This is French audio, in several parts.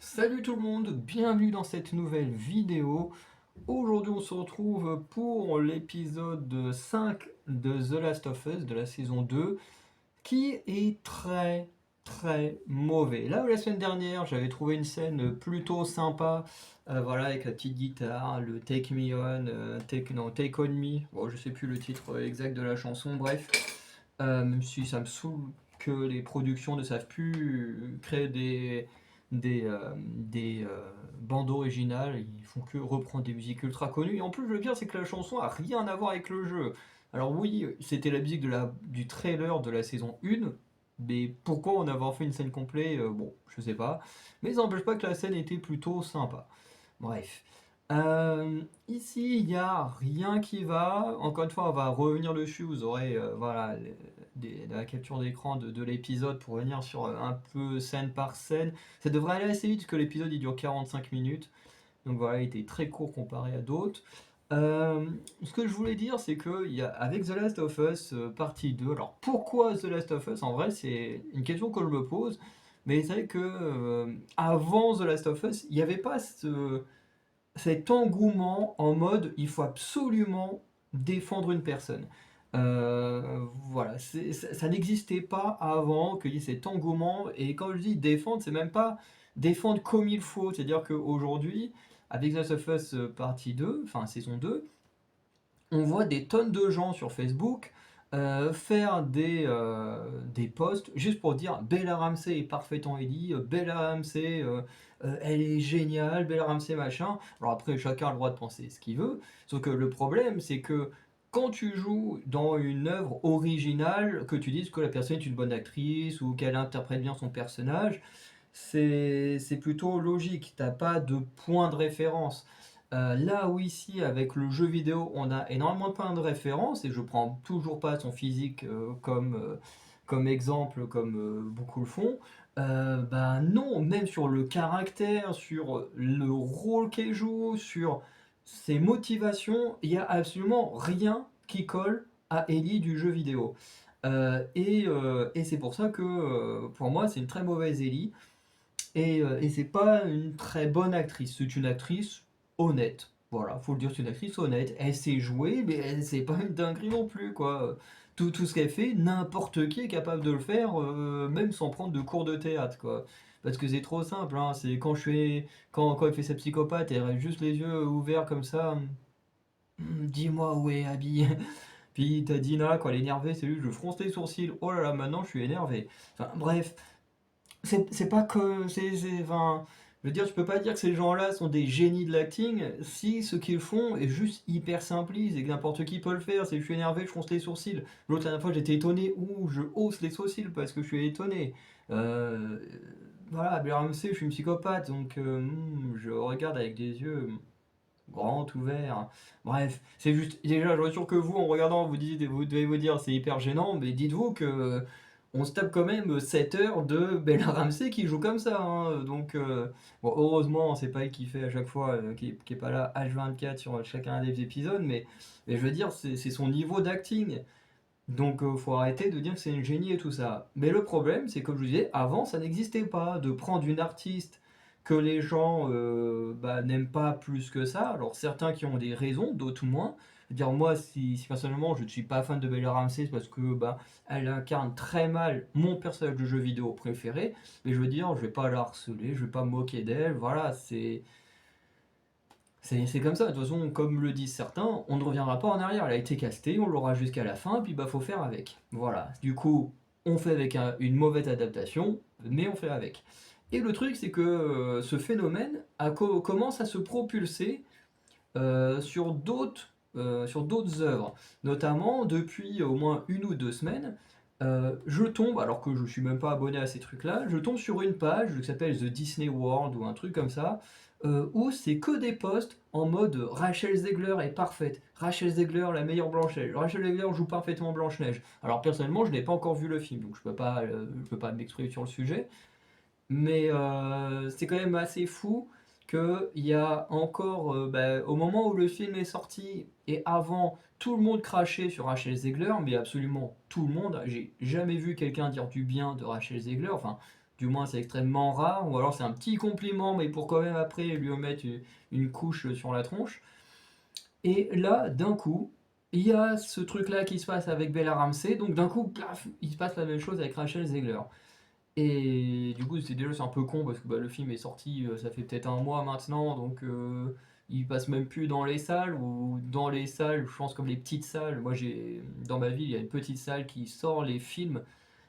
Salut tout le monde, bienvenue dans cette nouvelle vidéo. Aujourd'hui on se retrouve pour l'épisode 5 de The Last of Us de la saison 2 qui est très mauvais. Là où la semaine dernière j'avais trouvé une scène plutôt sympa, voilà, avec la petite guitare, le Take Me On, Take On Me, bon je sais plus le titre exact de la chanson, bref. Même si ça me saoule que les productions ne savent plus créer des bandes originales, ils font que reprendre des musiques ultra connues. Et en plus, le pire, c'est que la chanson a rien à voir avec le jeu. Alors, oui, c'était la musique du trailer de la saison 1, mais pourquoi en avoir fait une scène complète, bon, je sais pas. Mais ça n'empêche pas que la scène était plutôt sympa. Bref. Ici, il n'y a rien qui va. Encore une fois, on va revenir dessus. Vous aurez voilà, la capture d'écran de l'épisode pour revenir sur un peu scène par scène. Ça devrait aller assez vite parce que l'épisode il dure 45 minutes. Donc voilà, il était très court comparé à d'autres. Ce que je voulais dire, c'est que avec The Last of Us partie 2, alors pourquoi The Last of Us? En vrai, c'est une question que je me pose. Mais c'est vrai que avant The Last of Us, il n'y avait pas cet engouement en mode il faut absolument défendre une personne. Voilà, ça n'existait pas avant qu'il y ait cet engouement. Et quand je dis défendre, c'est même pas défendre comme il faut. C'est-à-dire qu'aujourd'hui, avec The Last of Us partie 2, enfin saison 2, on voit des tonnes de gens sur Facebook faire des posts juste pour dire Bella Ramsey est parfaite en Ellie, Bella Ramsey elle est géniale, Bella Ramsey machin. Alors après, chacun a le droit de penser ce qu'il veut, sauf que le problème c'est que quand tu joues dans une œuvre originale, que tu dises que la personne est une bonne actrice ou qu'elle interprète bien son personnage, c'est plutôt logique, t'as pas de point de référence. Là où ici, avec le jeu vidéo, on a énormément de points de référence, et je prends toujours pas son physique comme exemple, comme beaucoup le font, bah non, même sur le caractère, sur le rôle qu'elle joue, sur ses motivations, il n'y a absolument rien qui colle à Ellie du jeu vidéo. Et c'est pour ça que pour moi c'est une très mauvaise Ellie. Et c'est pas une très bonne actrice. C'est une actrice honnête. Voilà, faut le dire, c'est une actrice honnête. Elle sait jouer, mais c'est pas une dinguerie non plus, quoi. Tout ce qu'elle fait, n'importe qui est capable de le faire, même sans prendre de cours de théâtre, quoi. Parce que c'est trop simple, hein. C'est quand elle fait sa psychopathe, elle reste juste les yeux ouverts comme ça. Dis-moi où est Abby. Puis t'as Dina, quand elle est énervée, c'est lui, je fronce les sourcils. Oh là là, maintenant je suis énervé. Enfin, bref, c'est pas que. Enfin, je veux dire, tu peux pas dire que ces gens-là sont des génies de l'acting si ce qu'ils font est juste hyper simpliste et que n'importe qui peut le faire. C'est je suis énervé, je fronce les sourcils. L'autre dernière fois, j'étais étonné ou je hausse les sourcils parce que je suis étonné. Euh, voilà, BRMC, je suis une psychopathe donc je regarde avec des yeux grands, ouverts. Bref, c'est juste. Déjà, je suis sûr que vous, en regardant, vous devez vous dire c'est hyper gênant, mais dites-vous que on se tape quand même 7 heures de Bella Ramsey qui joue comme ça, hein. Donc, bon, heureusement, c'est pas elle qui fait à chaque fois, qui est pas là H24 sur chacun des épisodes, mais je veux dire, c'est son niveau d'acting. Donc, faut arrêter de dire que c'est une génie et tout ça. Mais le problème, c'est comme je vous disais, avant, ça n'existait pas. De prendre une artiste que les gens bah, n'aiment pas plus que ça. Alors, certains qui ont des raisons, d'autres moins. Je veux dire, moi, si personnellement je ne suis pas fan de Bella Ramsey, c'est parce que bah, elle incarne très mal mon personnage de jeu vidéo préféré. Mais je veux dire, je vais pas la harceler, je vais pas me moquer d'elle. Voilà, c'est comme ça, de toute façon, comme le disent certains, on ne reviendra pas en arrière. Elle a été castée, on l'aura jusqu'à la fin, puis bah faut faire avec. Voilà. Du coup, on fait avec une mauvaise adaptation, mais on fait avec. Et le truc, c'est que ce phénomène commence à se propulser sur d'autres œuvres. Notamment, depuis au moins 1 ou 2 semaines, je tombe, alors que je suis même pas abonné à ces trucs-là, je tombe sur une page qui s'appelle The Disney World ou un truc comme ça, où c'est que des posts en mode Rachel Zegler est parfaite, Rachel Zegler la meilleure Blanche-Neige, Rachel Zegler joue parfaitement Blanche-Neige. Alors personnellement, je n'ai pas encore vu le film, donc je peux pas m'exprimer sur le sujet, mais c'est quand même assez fou qu'il y a encore, bah, au moment où le film est sorti et avant, tout le monde crachait sur Rachel Zegler, mais absolument tout le monde. J'ai jamais vu quelqu'un dire du bien de Rachel Zegler, enfin du moins c'est extrêmement rare, ou alors c'est un petit compliment, mais pour quand même après lui remettre une couche sur la tronche. Et là, d'un coup, il y a ce truc-là qui se passe avec Bella Ramsey, donc d'un coup, plaf, il se passe la même chose avec Rachel Zegler. Et du coup, c'est un peu con parce que bah, le film est sorti, ça fait peut-être un mois maintenant, donc il passe même plus dans les salles, ou dans les salles, je pense comme les petites salles. Moi, dans ma ville, il y a une petite salle qui sort les films,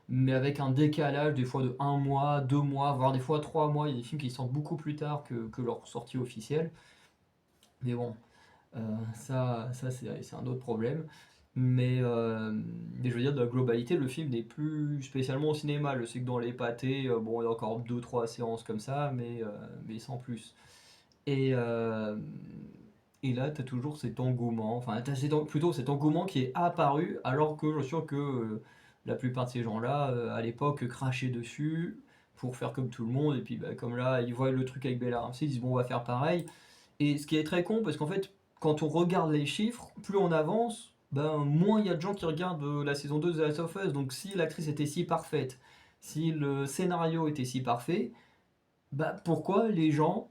mais avec un décalage, des fois de un mois, 2 mois, voire des fois 3 mois. Il y a des films qui sortent beaucoup plus tard que leur sortie officielle. Mais bon, ça c'est un autre problème. Mais je veux dire, de la globalité, le film n'est plus spécialement au cinéma. Je sais que dans les pâtés, bon, il y a encore deux trois séances comme ça, mais sans plus. Et, euh, et là, tu as toujours cet engouement, enfin, plutôt cet engouement qui est apparu, alors que je suis sûr que la plupart de ces gens-là, à l'époque, crachaient dessus pour faire comme tout le monde. Et puis, bah, comme là, ils voient le truc avec Bella Ramsey, ils disent, bon, on va faire pareil. Et ce qui est très con, parce qu'en fait, quand on regarde les chiffres, plus on avance, ben, moins il y a de gens qui regardent la saison 2 de The Last of Us. Donc si l'actrice était si parfaite, si le scénario était si parfait, bah, pourquoi les gens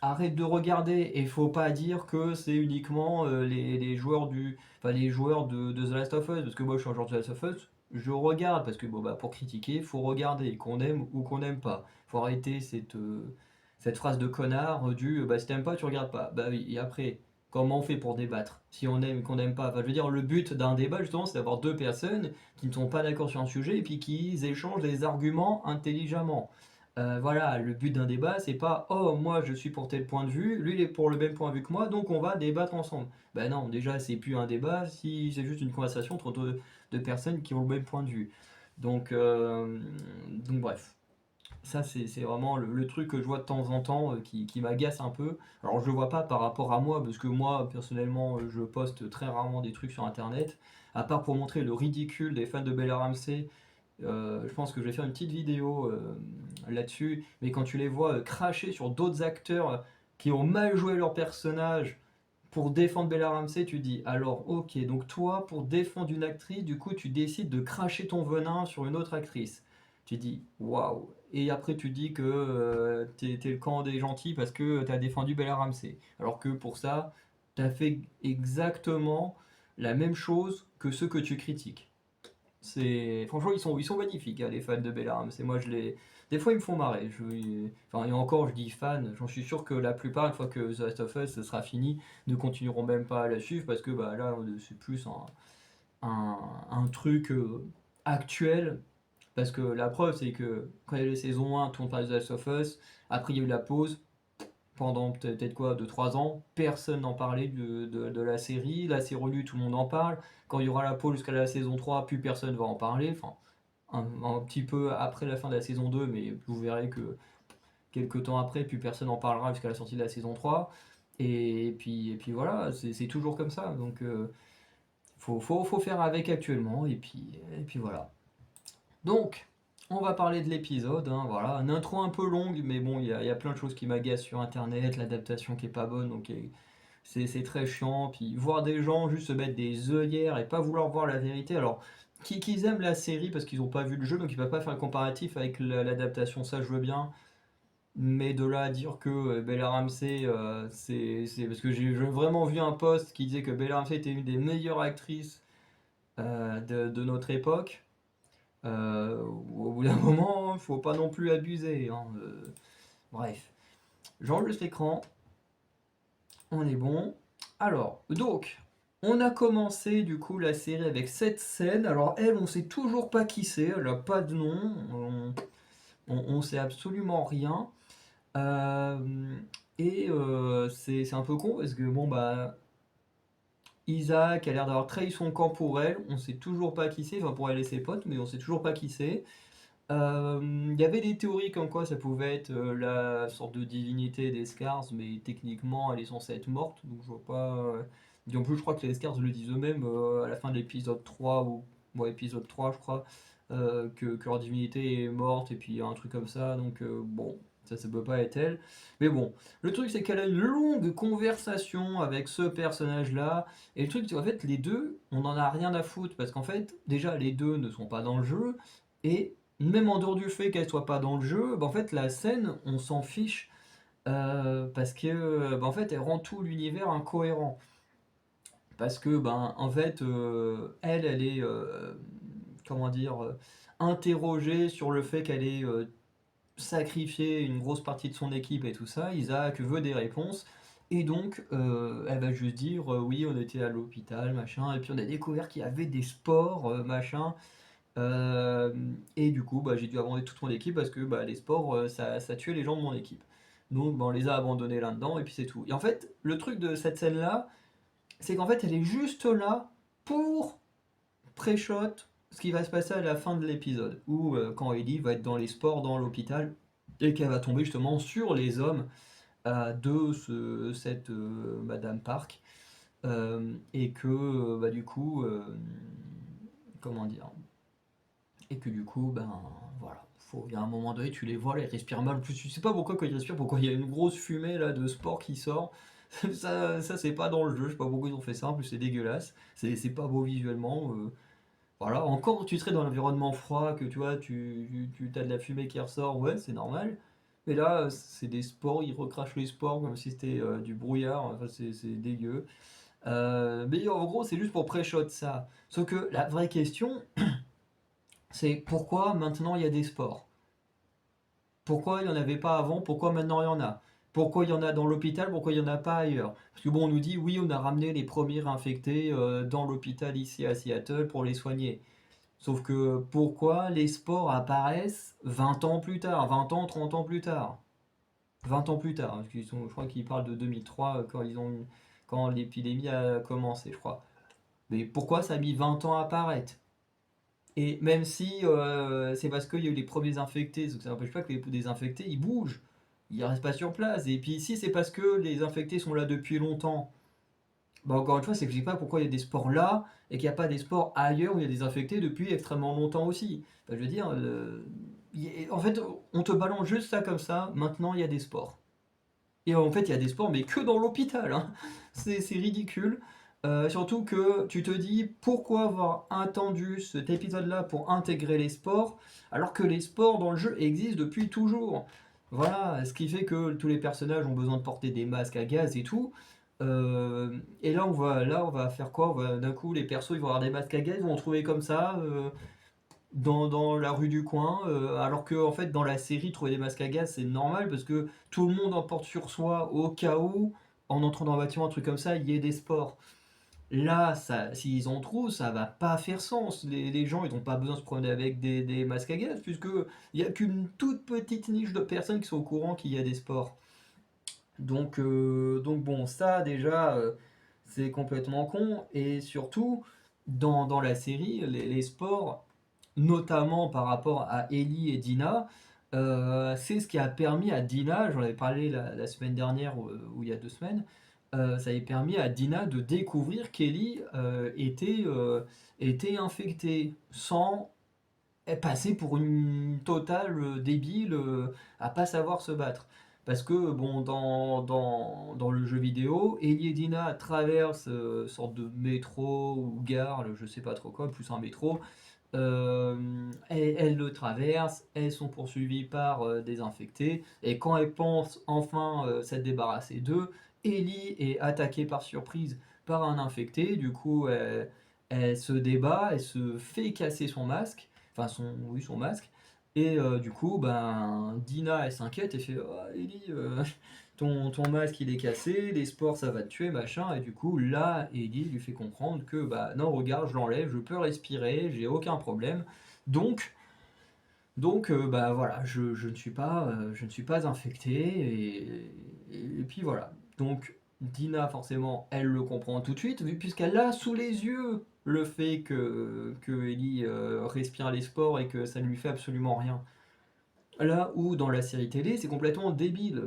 arrêtent de regarder? Et faut pas dire que c'est uniquement les joueurs enfin, les joueurs de The Last of Us, parce que moi je suis un joueur de The Last of Us, je regarde, parce que bon, bah, pour critiquer, faut regarder, qu'on aime ou qu'on n'aime pas. Faut arrêter cette phrase de connard bah, si t'aimes pas, tu regardes pas. Bah oui, et après, comment on fait pour débattre? Si on aime ou qu'on n'aime pas? Enfin, je veux dire, le but d'un débat, justement, c'est d'avoir deux personnes qui ne sont pas d'accord sur un sujet et puis qui échangent des arguments intelligemment. Voilà, le but d'un débat, c'est pas oh, moi je suis pour tel point de vue, lui il est pour le même point de vue que moi, donc on va débattre ensemble. Ben non, déjà c'est plus un débat si c'est juste une conversation entre deux personnes qui ont le même point de vue. Donc, euh, donc bref. Ça, c'est vraiment le truc que je vois de temps en temps qui m'agace un peu. Alors, je le vois pas par rapport à moi, parce que moi, personnellement, je poste très rarement des trucs sur Internet, à part pour montrer le ridicule des fans de Bella Ramsey. Je pense que je vais faire une petite vidéo là-dessus, mais quand tu les vois cracher sur d'autres acteurs qui ont mal joué leur personnage pour défendre Bella Ramsey, tu dis alors ok, donc toi pour défendre une actrice, du coup tu décides de cracher ton venin sur une autre actrice. Tu dis waouh. Et après tu dis que t'es le camp des gentils parce que t'as défendu Bella Ramsey. Alors que pour ça, t'as fait exactement la même chose que ceux que tu critiques. Franchement, ils sont magnifiques, hein, les fans de Bella Ramsey. Moi, des fois, ils me font marrer. Enfin, et encore, je dis fan. J'en suis sûr que la plupart, une fois que The Last of Us sera fini, ne continueront même pas à la suivre parce que bah, là, c'est plus un truc actuel. Parce que la preuve, c'est que quand il y a eu les saisons 1, tout le monde parlait de The Last of Us. Après, il y a eu la pause pendant peut-être quoi, 2 3 ans, personne n'en parlait de la série. Là, c'est relu, tout le monde en parle. Quand il y aura la pause jusqu'à la saison 3, plus personne va en parler. Enfin, un petit peu après la fin de la saison 2, mais vous verrez que quelques temps après, plus personne en parlera jusqu'à la sortie de la saison 3. Et puis voilà, c'est toujours comme ça. Donc, faut faire avec actuellement. Et puis voilà. Donc, on va parler de l'épisode, hein, voilà, une intro un peu longue, mais bon, il y a plein de choses qui m'agacent sur internet, l'adaptation qui est pas bonne, donc c'est très chiant, puis voir des gens juste se mettre des œillères et pas vouloir voir la vérité, alors qu'ils aiment la série parce qu'ils n'ont pas vu le jeu, donc ils peuvent pas faire le comparatif avec l'adaptation, ça je veux bien, mais de là à dire que Bella Ramsey, parce que j'ai vraiment vu un post qui disait que Bella Ramsey était une des meilleures actrices de notre époque. Au bout d'un moment, il faut pas non plus abuser, hein, bref, j'enregistre l'écran, on est bon. Alors, donc, on a commencé du coup la série avec cette scène. Alors elle, on sait toujours pas qui c'est, elle a pas de nom, on sait absolument rien. Euh, c'est un peu con parce que bon bah Isaac a l'air d'avoir trahi son camp pour elle, on sait toujours pas qui c'est, enfin pour elle et ses potes, mais on sait toujours pas qui c'est. Il y avait des théories comme quoi ça pouvait être la sorte de divinité des Scars, mais techniquement elle est censée être morte, donc je vois pas. Et en plus, je crois que les Scars le disent eux-mêmes à la fin de l'épisode 3, ou ouais, épisode 3, je crois, que leur divinité est morte, et puis un truc comme ça, donc bon, ça peut pas être elle. Mais bon, le truc c'est qu'elle a une longue conversation avec ce personnage-là, et le truc c'est qu'en fait, les deux, on en a rien à foutre, parce qu'en fait, déjà, les deux ne sont pas dans le jeu, et même en dehors du fait qu'elle soit pas dans le jeu, bah, en fait, la scène, on s'en fiche, parce que, bah, en fait, elle rend tout l'univers incohérent. Parce que, ben, en fait, elle est, comment dire, interrogée sur le fait qu'elle ait sacrifié une grosse partie de son équipe et tout ça. Isaac veut des réponses. Et donc, elle va juste dire, oui, on était à l'hôpital, machin, et puis on a découvert qu'il y avait des spores, machin. Euh, et du coup, bah, j'ai dû abandonner toute mon équipe parce que bah, les sports, ça tuait les gens de mon équipe. Donc, bah, on les a abandonnés là-dedans, et puis c'est tout. Et en fait, le truc de cette scène-là, c'est qu'en fait, elle est juste là pour pré-shot ce qui va se passer à la fin de l'épisode, où quand Ellie va être dans les sports dans l'hôpital, et qu'elle va tomber justement sur les hommes de cette Madame Park, et que bah, du coup, comment dire, et que du coup, ben voilà, il y a un moment donné, tu les vois là, ils respirent mal. En plus, tu sais pas pourquoi quand ils respirent, pourquoi il y a une grosse fumée là de sport qui sort. Ça c'est pas dans le jeu, je sais pas pourquoi ils ont fait ça, en plus c'est dégueulasse, c'est pas beau visuellement. Voilà, encore tu serais dans l'environnement froid, que tu vois, tu as de la fumée qui ressort, ouais, c'est normal. Mais là, c'est des spores, ils recrachent les spores comme si c'était du brouillard, enfin, c'est dégueu. Mais en gros, c'est juste pour pré-shot ça. Sauf que la vraie question, c'est pourquoi maintenant il y a des sports? Pourquoi il n'y en avait pas avant? Pourquoi maintenant il y en a? Pourquoi il y en a dans l'hôpital? Pourquoi il n'y en a pas ailleurs? Parce que bon, on nous dit, oui, on a ramené les premiers infectés dans l'hôpital ici à Seattle pour les soigner. Sauf que pourquoi les spores apparaissent 20 ans plus tard, 20 ans, 30 ans plus tard? 20 ans plus tard, parce qu'ils sont, je crois qu'ils parlent de 2003 quand l'épidémie a commencé, je crois. Mais pourquoi ça a mis 20 ans à apparaître? Et même si c'est parce qu'il y a eu les premiers infectés, donc ça n'empêche pas que les désinfectés ils bougent, ils restent pas sur place. Et puis ici c'est parce que les infectés sont là depuis longtemps. Bah encore une fois, c'est que je sais pas pourquoi il y a des sports là et qu'il n'y a pas des sports ailleurs où il y a des infectés depuis extrêmement longtemps aussi. Enfin, je veux dire, en fait, on te balance juste ça comme ça, maintenant il y a des sports. Et en fait, il y a des sports, mais que dans l'hôpital, hein. C'est ridicule. Surtout que tu te dis pourquoi avoir attendu cet épisode-là pour intégrer les sports, alors que les sports dans le jeu existent depuis toujours. Voilà, ce qui fait que tous les personnages ont besoin de porter des masques à gaz et tout. Et là, on va faire quoi? D'un coup, les persos, ils vont avoir des masques à gaz, ils vont en trouver comme ça. Dans la rue du coin, alors que en fait dans la série trouver des masques à gaz c'est normal parce que tout le monde en porte sur soi au cas où en entrant dans un bâtiment un truc comme ça il y ait des sports. Là ça, s'ils en trouvent ça va pas faire sens, les gens ils n'ont pas besoin de se promener avec des masques à gaz puisque il y a qu'une toute petite niche de personnes qui sont au courant qu'il y a des sports. Donc bon ça déjà c'est complètement con et surtout dans la série les sports notamment par rapport à Ellie et Dina, c'est ce qui a permis à Dina, j'en avais parlé la semaine dernière ou il y a 2 semaines, ça avait permis à Dina de découvrir qu'Ellie était infectée sans passer pour une totale débile à pas savoir se battre. Parce que bon, dans le jeu vidéo, Ellie et Dina traversent sorte de métro ou gare, je sais pas trop quoi, plus un métro, elles le traversent, elles sont poursuivies par des infectés, et quand elles pensent enfin s'être débarrassées d'eux, Ellie est attaquée par surprise par un infecté, du coup elle se débat, elle se fait casser son masque, enfin oui, son masque, et du coup ben, Dina elle s'inquiète et fait oh, Ellie, ton masque il est cassé, les spores ça va te tuer, machin, et du coup là, Ellie lui fait comprendre que bah non, regarde, je l'enlève, je peux respirer, j'ai aucun problème. Donc, bah voilà, je ne suis pas infecté, et puis voilà. Donc Dina, forcément, elle le comprend tout de suite, puisqu'elle a sous les yeux le fait que Ellie respire les spores et que ça ne lui fait absolument rien. Là où dans la série télé, c'est complètement débile.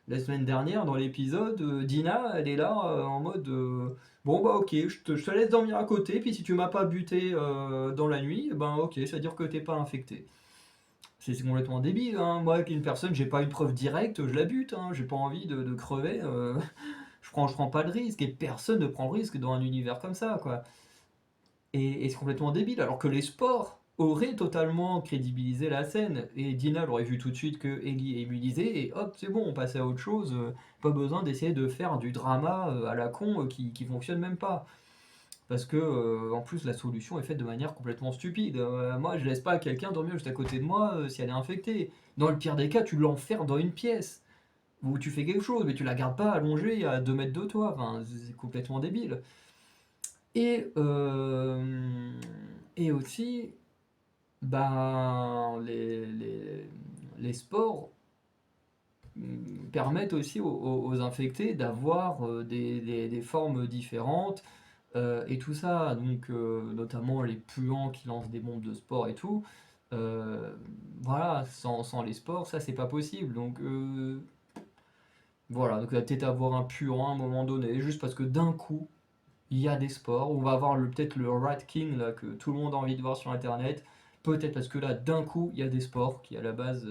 La semaine dernière, dans l'épisode, Dina, elle est là en mode bon bah ok, je te laisse dormir à côté, puis si tu m'as pas buté dans la nuit, ben ok, ça veut dire que t'es pas infecté. C'est complètement débile, hein. Moi, avec une personne, j'ai pas une preuve directe, je la bute, hein. J'ai pas envie de crever, je prends pas le risque, et personne ne prend le risque dans un univers comme ça, quoi. Et c'est complètement débile, alors que les sports, aurait totalement crédibilisé la scène. Et Dina elle aurait vu tout de suite que Ellie est immunisée, et hop, c'est bon, on passait à autre chose. Pas besoin d'essayer de faire du drama à la con qui fonctionne même pas. Parce que, en plus, la solution est faite de manière complètement stupide. Moi, je laisse pas quelqu'un dormir juste à côté de moi si elle est infectée. Dans le pire des cas, tu l'enfermes dans une pièce. Ou tu fais quelque chose, mais tu la gardes pas allongée à 2 mètres de toi. Enfin, c'est complètement débile. Et, euh, et aussi, ben, les sports permettent aussi aux infectés d'avoir des formes différentes et tout ça. Donc, notamment les puants qui lancent des bombes de sport et tout. Euh, voilà, sans les sports, ça c'est pas possible. Donc, voilà, donc il va peut-être avoir un puant à un moment donné, juste parce que d'un coup, il y a des sports. On va avoir peut-être le Rat King là, que tout le monde a envie de voir sur internet. Peut-être parce que là, d'un coup, il y a des sports qui à la base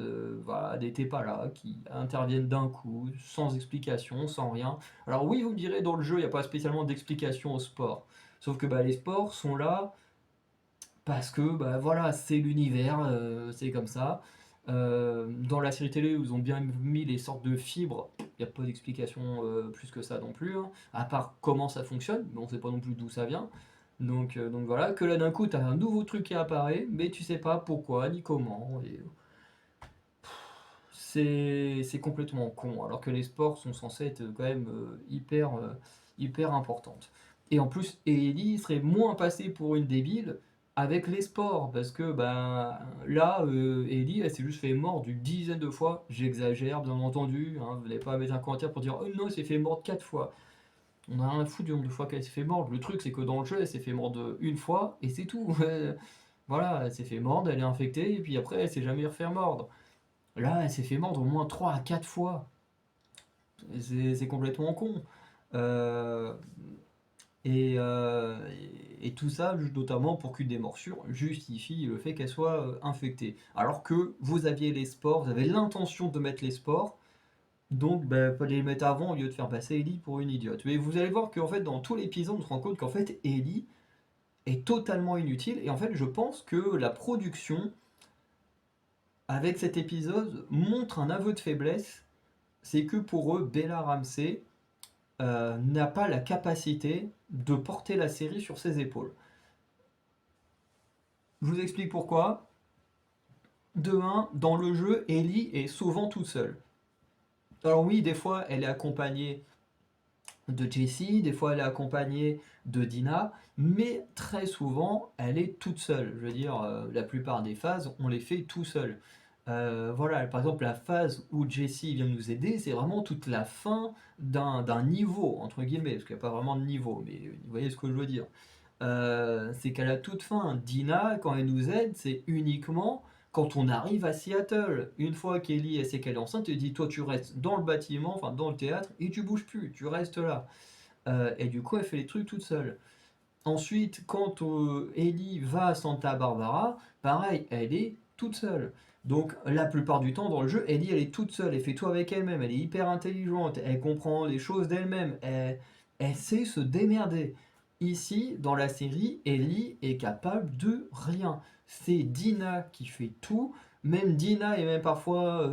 voilà, n'étaient pas là, qui interviennent d'un coup, sans explication, sans rien. Alors oui, vous me direz, dans le jeu, il n'y a pas spécialement d'explication au sport. Sauf que bah, les sports sont là parce que bah, voilà, c'est l'univers, c'est comme ça. Dans la série télé, ils ont bien mis les sortes de fibres. Il n'y a pas d'explication plus que ça non plus, hein, à part comment ça fonctionne, mais on ne sait pas non plus d'où ça vient. Donc voilà, que là d'un coup, tu as un nouveau truc qui apparaît, mais tu sais pas pourquoi ni comment. Et c'est complètement con, alors que les sports sont censés être quand même hyper importantes. Et en plus, Ellie serait moins passée pour une débile avec les sports, parce que ben là, Ellie, elle s'est juste fait mordre d'une dizaine de fois. J'exagère, bien entendu, hein, vous n'allez pas mettre un commentaire pour dire oh non, elle s'est fait mordre 4 fois. On a rien à foutre du nombre de fois qu'elle s'est fait mordre. Le truc, c'est que dans le jeu, elle s'est fait mordre une fois, et c'est tout. Voilà, elle s'est fait mordre, elle est infectée, et puis après, elle s'est jamais refait mordre. Là, elle s'est fait mordre au moins 3 à 4 fois. C'est complètement con. Euh, et tout ça, notamment pour qu'une des morsures justifie le fait qu'elle soit infectée. Alors que vous aviez les spores, vous avez l'intention de mettre les spores, donc il fallait les mettre avant au lieu de faire passer Ellie pour une idiote. Mais vous allez voir qu'en fait, dans tout l'épisode, on se rend compte qu'en fait, Ellie est totalement inutile. Et en fait, je pense que la production, avec cet épisode, montre un aveu de faiblesse. C'est que pour eux, Bella Ramsey n'a pas la capacité de porter la série sur ses épaules. Je vous explique pourquoi. De un, dans le jeu, Ellie est souvent toute seule. Alors oui, des fois, elle est accompagnée de Jessie, des fois, elle est accompagnée de Dina, mais très souvent, elle est toute seule. Je veux dire, la plupart des phases, on les fait tout seul. Voilà, par exemple, la phase où Jessie vient nous aider, c'est vraiment toute la fin d'un niveau, entre guillemets, parce qu'il n'y a pas vraiment de niveau, mais vous voyez ce que je veux dire. C'est qu'à la toute fin, Dina, quand elle nous aide, c'est uniquement quand on arrive à Seattle. Une fois qu'Ellie elle sait qu'elle est enceinte, elle dit toi tu restes dans le bâtiment, enfin dans le théâtre, et tu bouges plus, tu restes là. Et du coup, elle fait les trucs toute seule. Ensuite, quand Ellie va à Santa Barbara, pareil, elle est toute seule. Donc la plupart du temps dans le jeu, Ellie elle est toute seule, elle fait tout avec elle-même, elle est hyper intelligente, elle comprend les choses d'elle-même, elle sait se démerder. Ici, dans la série, Ellie est capable de rien. C'est Dina qui fait tout, même Dina est même parfois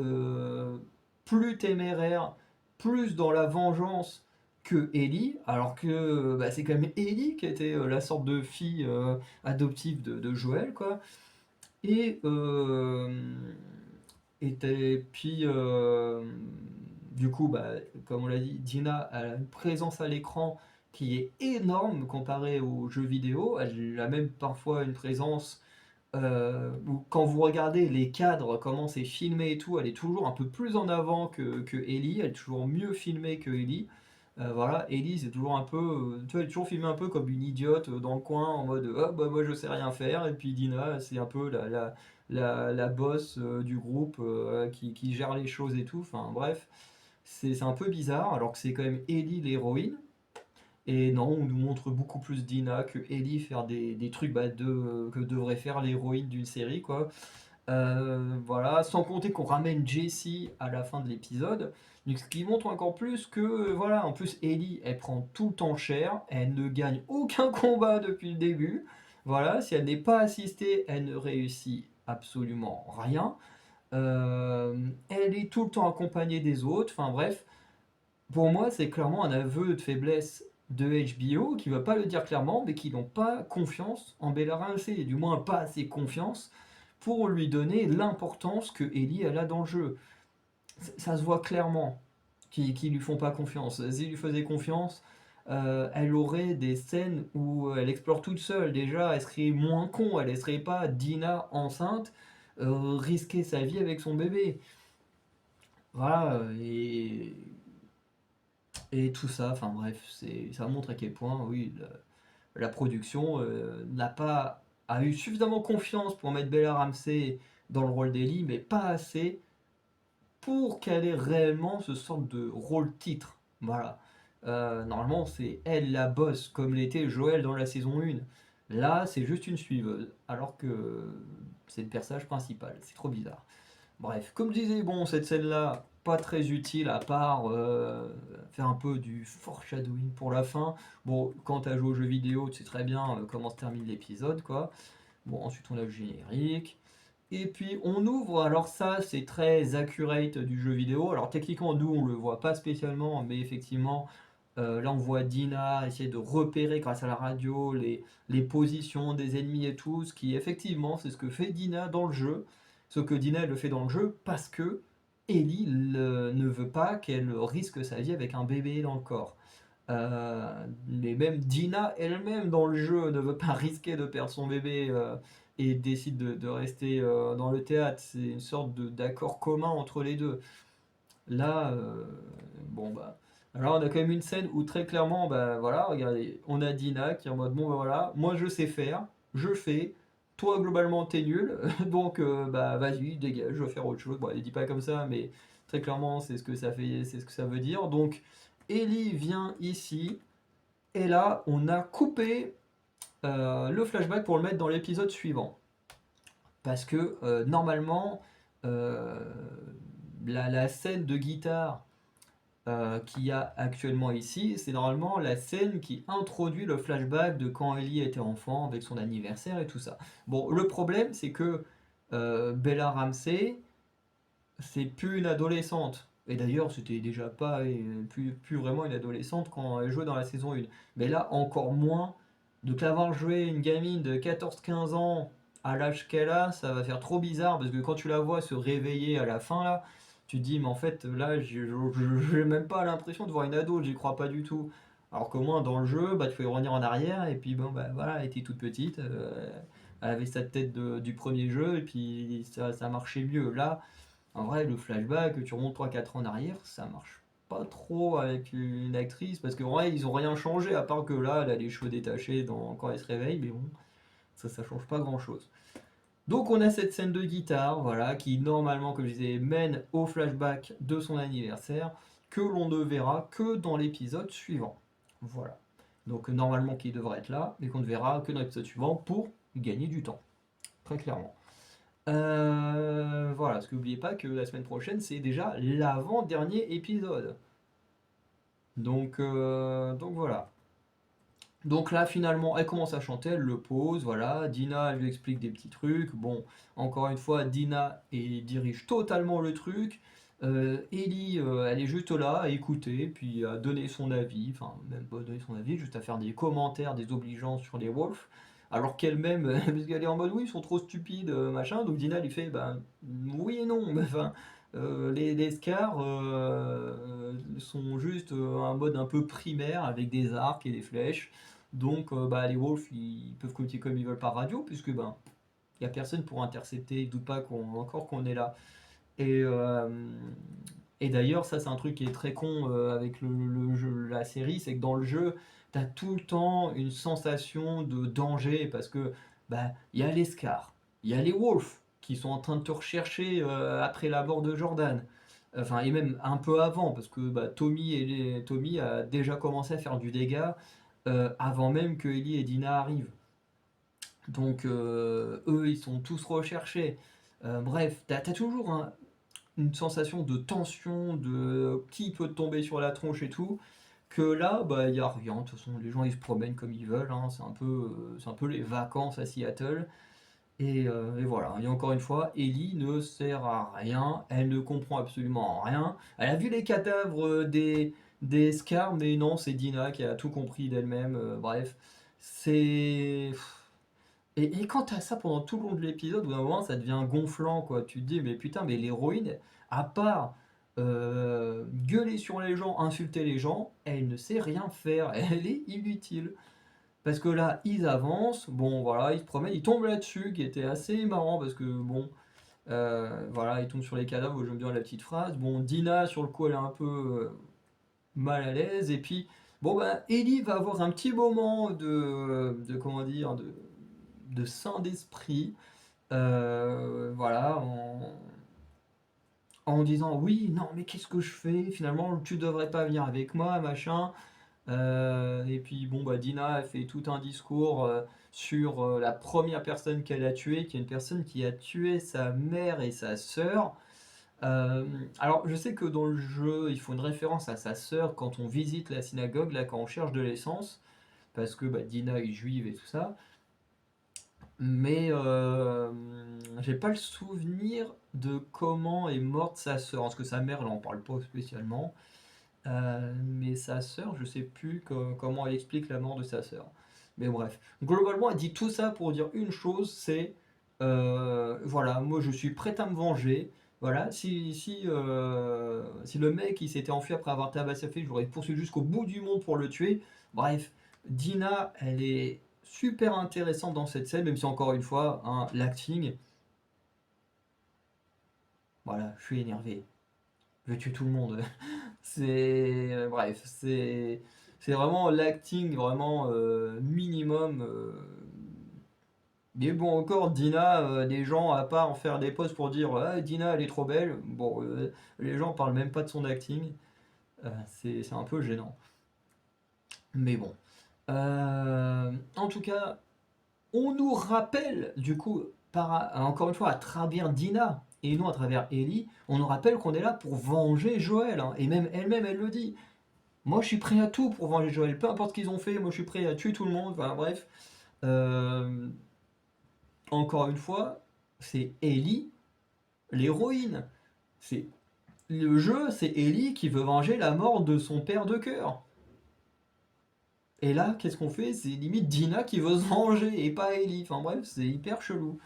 plus téméraire, plus dans la vengeance que Ellie, alors que bah, c'est quand même Ellie qui était la sorte de fille adoptive de Joël, quoi. Et, puis, du coup, bah, comme on l'a dit, Dina a une présence à l'écran qui est énorme comparée aux jeux vidéo. Elle a même parfois une présence où quand vous regardez les cadres, comment c'est filmé et tout, elle est toujours un peu plus en avant que Ellie, elle est toujours mieux filmée que Ellie. Voilà, Ellie c'est toujours un peu, tu vois, elle est toujours filmée un peu comme une idiote dans le coin en mode ah bah moi je sais rien faire, et puis Dina c'est un peu la boss du groupe qui gère les choses et tout, enfin bref, c'est un peu bizarre alors que c'est quand même Ellie l'héroïne. Et non, on nous montre beaucoup plus Dina que Ellie faire des trucs bah, que devrait faire l'héroïne d'une série, quoi. Voilà, sans compter qu'on ramène Jessie à la fin de l'épisode, donc ce qui montre encore plus que, voilà, en plus Ellie, elle prend tout le temps cher, elle ne gagne aucun combat depuis le début, Voilà, si elle n'est pas assistée, elle ne réussit absolument rien. Elle est tout le temps accompagnée des autres. Enfin bref, pour moi, c'est clairement un aveu de faiblesse de HBO qui ne va pas le dire clairement, mais qui n'ont pas confiance en Bella Ramsey, et du moins pas assez confiance pour lui donner l'importance que Ellie elle a dans le jeu. Ça se voit clairement qu'ils lui font pas confiance. S'ils lui faisaient confiance, elle aurait des scènes où elle explore toute seule. Déjà, elle serait moins con, elle laisserait pas Dina enceinte risquer sa vie avec son bébé. Voilà, et tout ça, enfin bref, ça montre à quel point, oui, la production a eu suffisamment confiance pour mettre Bella Ramsey dans le rôle d'Ellie, mais pas assez pour qu'elle ait réellement ce sorte de rôle titre. Voilà. Normalement, c'est elle la boss, comme l'était Joël dans la saison 1. Là, c'est juste une suiveuse, alors que c'est le personnage principal. C'est trop bizarre. Bref, comme je disais, bon, cette scène-là, pas très utile à part faire un peu du foreshadowing pour la fin. Bon, quand t'as joué au jeu vidéo, tu sais très bien comment se termine l'épisode, quoi. Bon, ensuite on a le générique. Et puis on ouvre, alors ça c'est très accurate du jeu vidéo. Alors techniquement nous on le voit pas spécialement, mais effectivement là on voit Dina essayer de repérer grâce à la radio les positions des ennemis et tout, ce qui effectivement c'est ce que fait Dina dans le jeu. Ce que Dina elle le fait dans le jeu parce que Ellie ne veut pas qu'elle risque sa vie avec un bébé dans le corps. Mais même Dina elle-même dans le jeu ne veut pas risquer de perdre son bébé et décide de rester dans le théâtre. C'est une sorte d'accord commun entre les deux. Là, bon bah. Alors on a quand même une scène où très clairement, bah voilà, regardez, on a Dina qui est en mode bon bah voilà, moi je sais faire, je fais, toi globalement t'es nul, donc bah vas-y, dégage, je vais faire autre chose. Bon, elle dit pas comme ça, mais très clairement c'est ce que ça fait, c'est ce que ça veut dire. Donc Ellie vient ici, et là on a coupé le flashback pour le mettre dans l'épisode suivant. Parce que normalement, euh, la scène de guitare qu'il y a actuellement ici, c'est normalement la scène qui introduit le flashback de quand Ellie était enfant, avec son anniversaire et tout ça. Bon, le problème, c'est que Bella Ramsey, c'est plus une adolescente. Et d'ailleurs, c'était déjà pas plus vraiment une adolescente quand elle jouait dans la saison 1. Mais là, encore moins. Donc l'avoir joué une gamine de 14-15 ans à l'âge qu'elle a, ça va faire trop bizarre parce que quand tu la vois se réveiller à la fin là, tu te dis mais en fait là j'ai même pas l'impression de voir une ado, j'y crois pas du tout. Alors qu'au moins dans le jeu, bah tu peux revenir en arrière et puis bon bah voilà, elle était toute petite, elle avait sa tête du premier jeu et puis ça marchait mieux. Là, en vrai, le flashback, tu remontes 3-4 ans en arrière, ça marche pas trop avec une actrice parce qu'en vrai, ils ont rien changé à part que là, elle a les cheveux détachés quand elle se réveille, mais bon, ça change pas grand chose. Donc, on a cette scène de guitare, voilà, qui normalement, comme je disais, mène au flashback de son anniversaire, que l'on ne verra que dans l'épisode suivant. Voilà. Donc, normalement, qui devrait être là, mais qu'on ne verra que dans l'épisode suivant pour gagner du temps. Très clairement. Voilà, parce qu'oubliez pas que la semaine prochaine, c'est déjà l'avant-dernier épisode. Donc voilà. Donc là, finalement, elle commence à chanter, elle le pose, voilà. Dina, elle lui explique des petits trucs. Bon, encore une fois, Dina dirige totalement le truc. Ellie, elle est juste là à écouter, puis à donner son avis, enfin, même pas donner son avis, juste à faire des commentaires désobligeants sur les Wolves. Alors qu'elle-même, parce qu'elle est en mode oui, ils sont trop stupides, machin. Donc Dina lui fait, ben oui et non, mais enfin, les Scars sont juste un mode un peu primaire avec des arcs et des flèches. Donc bah, les Wolves ils peuvent communiquer comme ils veulent par radio, puisque ben il n'y a personne pour intercepter, ils doutent pas encore qu'on est là. Et, euh, et d'ailleurs, ça c'est un truc qui est très con avec le jeu, la série, c'est que dans le jeu, tu as tout le temps une sensation de danger parce que bah il y a les Scars, il y a les Wolves qui sont en train de te rechercher après la mort de Jordan. Enfin, et même un peu avant, parce que bah, Tommy a déjà commencé à faire du dégât avant même que Ellie et Dina arrivent. Donc eux, ils sont tous recherchés. Bref, t'as toujours une sensation de tension, de qui peut tomber sur la tronche et tout, que là, bah, il y a rien. De toute façon, les gens, ils se promènent comme ils veulent, hein. C'est un peu les vacances à Seattle. Et voilà. Et encore une fois, Ellie ne sert à rien. Elle ne comprend absolument rien. Elle a vu les cadavres des Scars, mais non, c'est Dina qui a tout compris d'elle-même. Bref, c'est. Et quand t'as ça pendant tout le long de l'épisode, au bout d'un moment, ça devient gonflant, quoi. Tu te dis, mais putain, mais l'héroïne, à part gueuler sur les gens, insulter les gens, elle ne sait rien faire. Elle est inutile. Parce que là, ils avancent, bon, voilà, ils se promènent, ils tombent là-dessus, qui était assez marrant, parce que, bon, voilà, ils tombent sur les cadavres, j'aime bien la petite phrase. Bon, Dina, sur le coup, elle est un peu mal à l'aise, et puis, bon, ben, Ellie va avoir un petit moment de comment dire, de sain d'esprit, voilà, en disant oui, non, mais qu'est-ce que je fais? Finalement, tu devrais pas venir avec moi, machin. Et puis bon, bah, Dina a fait tout un discours sur la première personne qu'elle a tuée, qui est une personne qui a tué sa mère et sa sœur. Euh, alors, je sais que dans le jeu, il faut une référence à sa sœur quand on visite la synagogue, là, quand on cherche de l'essence, parce que bah, Dina est juive et tout ça. Mais j'ai pas le souvenir de comment est morte sa sœur, parce que sa mère, elle en parle pas spécialement. Mais sa sœur, je sais plus comment elle explique la mort de sa sœur. Mais bref, globalement, elle dit tout ça pour dire une chose, c'est voilà, moi je suis prête à me venger. Voilà, si le mec il s'était enfui après avoir tabassé sa fille, je l'aurais poursuivi jusqu'au bout du monde pour le tuer. Bref, Dina, elle est super intéressante dans cette scène, même si encore une fois, hein, l'acting, voilà, je suis énervé, je vais tuer tout le monde. Bref, c'est vraiment l'acting vraiment minimum. Mais bon, encore Dina, des gens à part en faire des posts pour dire ah, Dina elle est trop belle. Bon, les gens parlent même pas de son acting. C'est un peu gênant. Mais bon. En tout cas, on nous rappelle du coup encore une fois à travers Dina et non à travers Ellie, on nous rappelle qu'on est là pour venger Joël, hein. Et même elle-même elle le dit. Moi, je suis prêt à tout pour venger Joël. Peu importe ce qu'ils ont fait, moi, je suis prêt à tuer tout le monde. Enfin, bref. Euh, Encore une fois, c'est Ellie, l'héroïne. C'est le jeu, c'est Ellie qui veut venger la mort de son père de cœur. Et là, qu'est-ce qu'on fait? C'est limite Dina qui veut se venger et pas Ellie. Enfin bref, c'est hyper chelou.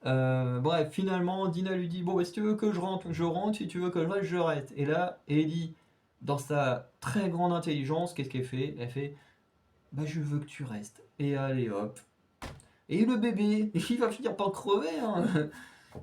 Bref, finalement, Dina lui dit bon, bah, si tu veux que je rentre, je rentre. Si tu veux que je reste, je reste. Et là, Ellie, dans sa très grande intelligence, qu'est-ce qu'elle fait? Elle fait bah je veux que tu restes. Et allez hop. Et le bébé, il va finir par crever, hein.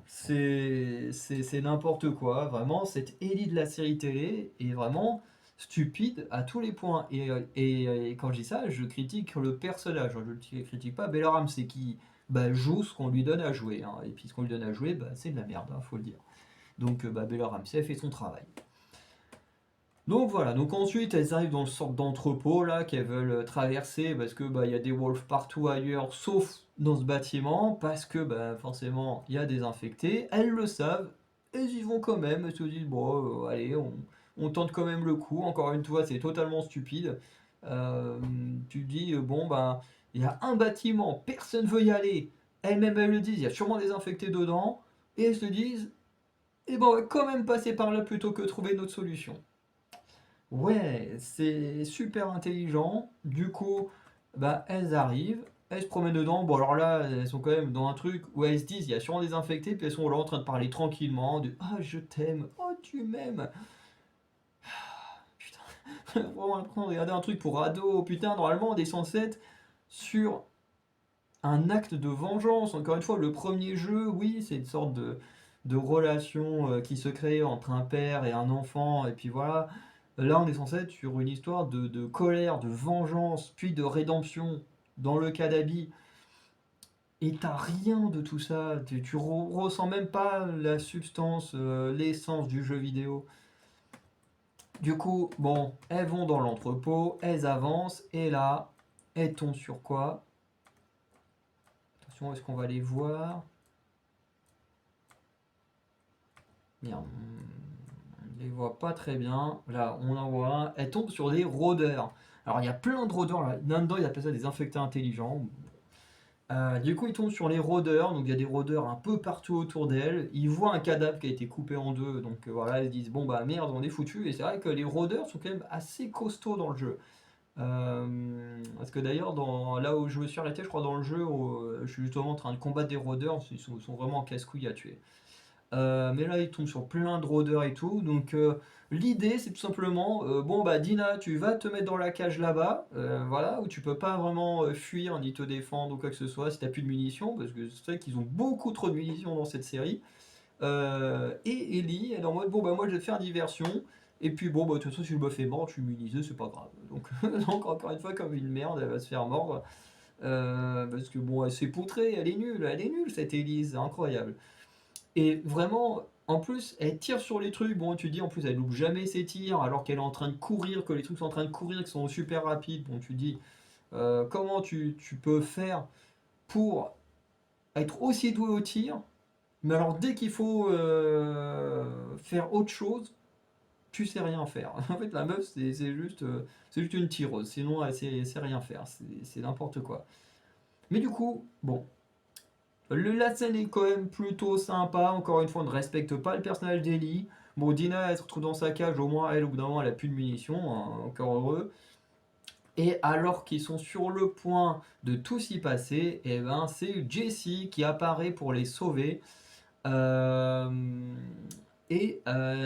C'est n'importe quoi, vraiment. Cette Ellie de la série télé est vraiment stupide à tous les points. Et quand je dis ça, je critique le personnage, hein. Je ne critique pas Bella Ramsey qui bah, joue ce qu'on lui donne à jouer, hein. Et puis ce qu'on lui donne à jouer, bah, c'est de la merde, hein, faut le dire. Donc bah, Bella Ramsey a fait son travail. Donc voilà, donc ensuite elles arrivent dans le sorte d'entrepôt là qu'elles veulent traverser parce que bah il y a des wolves partout ailleurs sauf dans ce bâtiment parce que bah forcément il y a des infectés, elles le savent, elles y vont quand même, elles se disent bon allez on tente quand même le coup, encore une fois c'est totalement stupide. Euh, Tu te dis bon bah il y a un bâtiment, personne veut y aller, elles-mêmes elles le disent, il y a sûrement des infectés dedans et elles se disent et ben on va quand même passer par là plutôt que trouver notre solution. Ouais, c'est super intelligent. Du coup, bah, elles arrivent, elles se promènent dedans. Bon, alors là, elles sont quand même dans un truc où elles se disent, il y a sûrement des infectés, puis elles sont là en train de parler tranquillement, de ah, je t'aime, oh, tu m'aimes. Putain, vraiment l'impression de regarder un truc pour ado. Putain, normalement, on est censé être sur un acte de vengeance. Encore une fois, le premier jeu, oui, c'est une sorte de relation qui se crée entre un père et un enfant, et puis voilà. Là, on est censé être sur une histoire de colère, de vengeance, puis de rédemption, dans le cas d'Abby. Et t'as rien de tout ça. Tu ressens même pas la substance, l'essence du jeu vidéo. Du coup, bon, elles vont dans l'entrepôt, elles avancent, et là, elles tombent sur quoi? Attention, est-ce qu'on va les voir? Merde, les voit pas très bien. Là, on en voit un. Elle tombe sur des rôdeurs. Alors, il y a plein de rôdeurs là. Là-dedans, ils appellent ça des infectés intelligents. Du coup, ils tombent sur les rôdeurs. Donc, il y a des rôdeurs un peu partout autour d'elle. Ils voient un cadavre qui a été coupé en deux. Donc, voilà, ils se disent bon, bah merde, on est foutu. Et c'est vrai que les rôdeurs sont quand même assez costauds dans le jeu. Parce que d'ailleurs, là où je me suis arrêté, je crois dans le jeu, je suis justement en train de combattre des rôdeurs. Ils sont vraiment casse-couilles à tuer. Mais là, il tombe sur plein de rôdeurs et tout. Donc, l'idée, c'est tout simplement, bon, bah, Dina, tu vas te mettre dans la cage là-bas, voilà, où tu peux pas vraiment fuir ni te défendre ou quoi que ce soit si t'as plus de munitions, parce que c'est vrai qu'ils ont beaucoup trop de munitions dans cette série. Et Ellie, elle est en mode, bon, bah, moi, je vais te faire diversion. Et puis, bon, bah, de toute façon, si le boss est mort, je suis immunisé, c'est pas grave. Donc, donc, encore une fois, comme une merde, elle va se faire mordre. Parce que, bon, elle s'est poutrée, elle est nulle, cette Ellie, c'est incroyable. Et vraiment, en plus, elle tire sur les trucs. Bon, tu dis, en plus, elle loupe jamais ses tirs, alors qu'elle est en train de courir, que les trucs sont en train de courir, qui sont super rapides. Bon, tu dis, comment tu peux faire pour être aussi doué au tir, mais alors dès qu'il faut faire autre chose, tu sais rien faire. En fait, la meuf, c'est juste une tireuse. Sinon, elle sait rien faire. C'est n'importe quoi. Mais du coup, bon, la scène est quand même plutôt sympa. Encore une fois, on ne respecte pas le personnage d'Ellie. Bon, Dina, elle se retrouve dans sa cage. Au moins, elle, au bout d'un moment, elle a plus de munitions. Hein, encore heureux. Et alors qu'ils sont sur le point de tout s'y passer, et ben, c'est Jessie qui apparaît pour les sauver. Euh,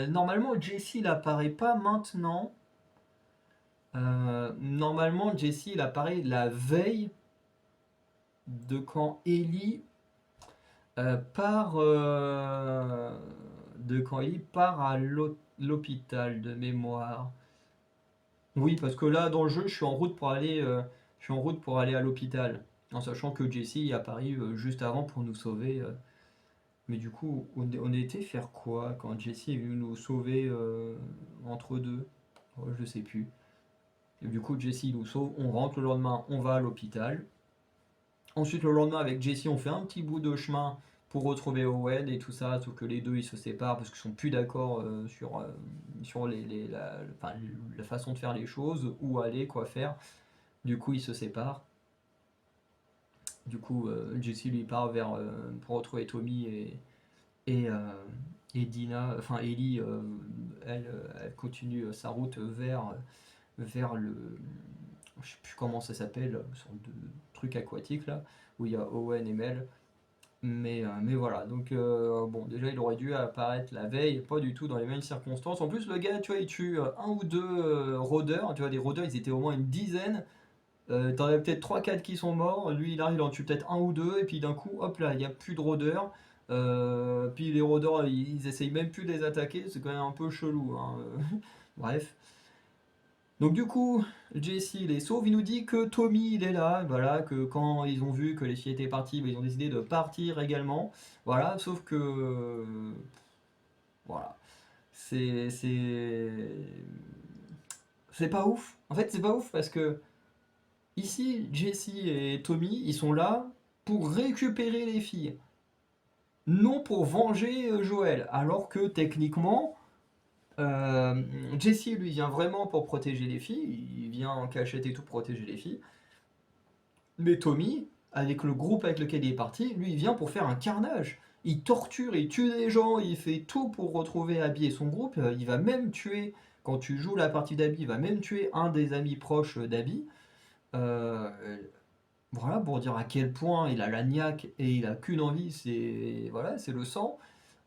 normalement, Jessie, il apparaît pas maintenant. Normalement, Jessie, il apparaît la veille de quand Ellie de quand il part à l'hôpital de mémoire. Oui, parce que là, dans le jeu, je suis en route pour aller à l'hôpital, en sachant que Jesse est apparu juste avant pour nous sauver. Mais du coup, on était faire quoi quand Jesse est venu nous sauver entre deux? Oh, je sais plus. Et du coup, Jesse nous sauve, on rentre le lendemain, on va à l'hôpital. Ensuite, le lendemain, avec Jessie, on fait un petit bout de chemin pour retrouver Owen et tout ça, sauf que les deux ils se séparent parce qu'ils sont plus d'accord sur enfin, la façon de faire les choses, où aller, quoi faire. Du coup, ils se séparent. Du coup, Jessie lui part pour retrouver Tommy et, euh, et Dina, enfin Ellie, elle continue sa route vers je sais plus comment ça s'appelle, une sorte de truc aquatique là, où il y a Owen et Mel. Mais voilà, donc bon, déjà il aurait dû apparaître la veille, pas du tout dans les mêmes circonstances. En plus, le gars, tu vois, il tue un ou deux rôdeurs, tu vois, des rôdeurs, ils étaient au moins une dizaine. T'en as peut-être trois quatre qui sont morts, lui il arrive, il en tue peut-être un ou deux, et puis d'un coup, hop là, il n'y a plus de rôdeurs. Puis les rôdeurs, ils essayent même plus de les attaquer, c'est quand même un peu chelou, hein. Bref. Donc du coup, Jesse les sauve, il nous dit que Tommy il est là, voilà, que quand ils ont vu que les filles étaient parties, bah, ils ont décidé de partir également, voilà, sauf que, voilà, c'est pas ouf. En fait, c'est pas ouf parce que ici, Jesse et Tommy, ils sont là pour récupérer les filles, non pour venger Joël, alors que techniquement, euh, Jesse lui vient vraiment pour protéger les filles, il vient en cachette et tout protéger les filles. Mais Tommy, avec le groupe avec lequel il est parti, lui, il vient pour faire un carnage. Il torture, il tue des gens, il fait tout pour retrouver Abby et son groupe. Il va même tuer, quand tu joues la partie d'Abby, il va même tuer un des amis proches d'Abby. Euh, voilà, pour dire à quel point il a la niaque et il a qu'une envie, c'est voilà, c'est le sang.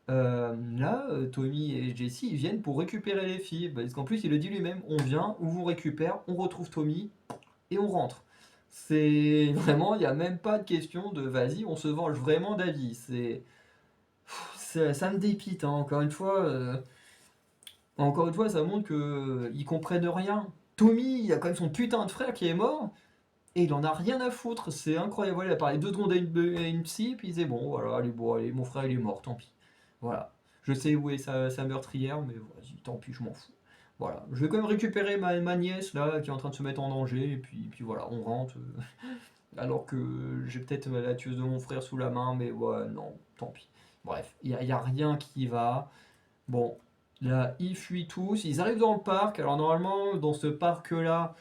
Là, Tommy et Jesse, ils viennent pour récupérer les filles. Parce qu'en plus, il le dit lui-même, on vient, on vous récupère, on retrouve Tommy, et on rentre. C'est vraiment, il n'y a même pas de question de vas-y, on se venge vraiment d'avis. Ça me dépite, hein. Encore une fois, ça montre qu'ils comprennent rien. Tommy, il y a quand même son putain de frère qui est mort, et il en a rien à foutre. C'est incroyable. Voilà, il a parlé 2 secondes à une psy, puis il disait bon, voilà, allez, bon, allez, mon frère il est mort, tant pis. Voilà. Je sais où est sa meurtrière, mais vas-y, tant pis, je m'en fous. Voilà. Je vais quand même récupérer ma nièce là, qui est en train de se mettre en danger, et puis voilà, on rentre. Alors que j'ai peut-être la tueuse de mon frère sous la main, mais ouais, non, tant pis. Bref, y a rien qui va. Bon, Là, ils fuient tous, ils arrivent dans le parc. Alors normalement, dans ce parc-là,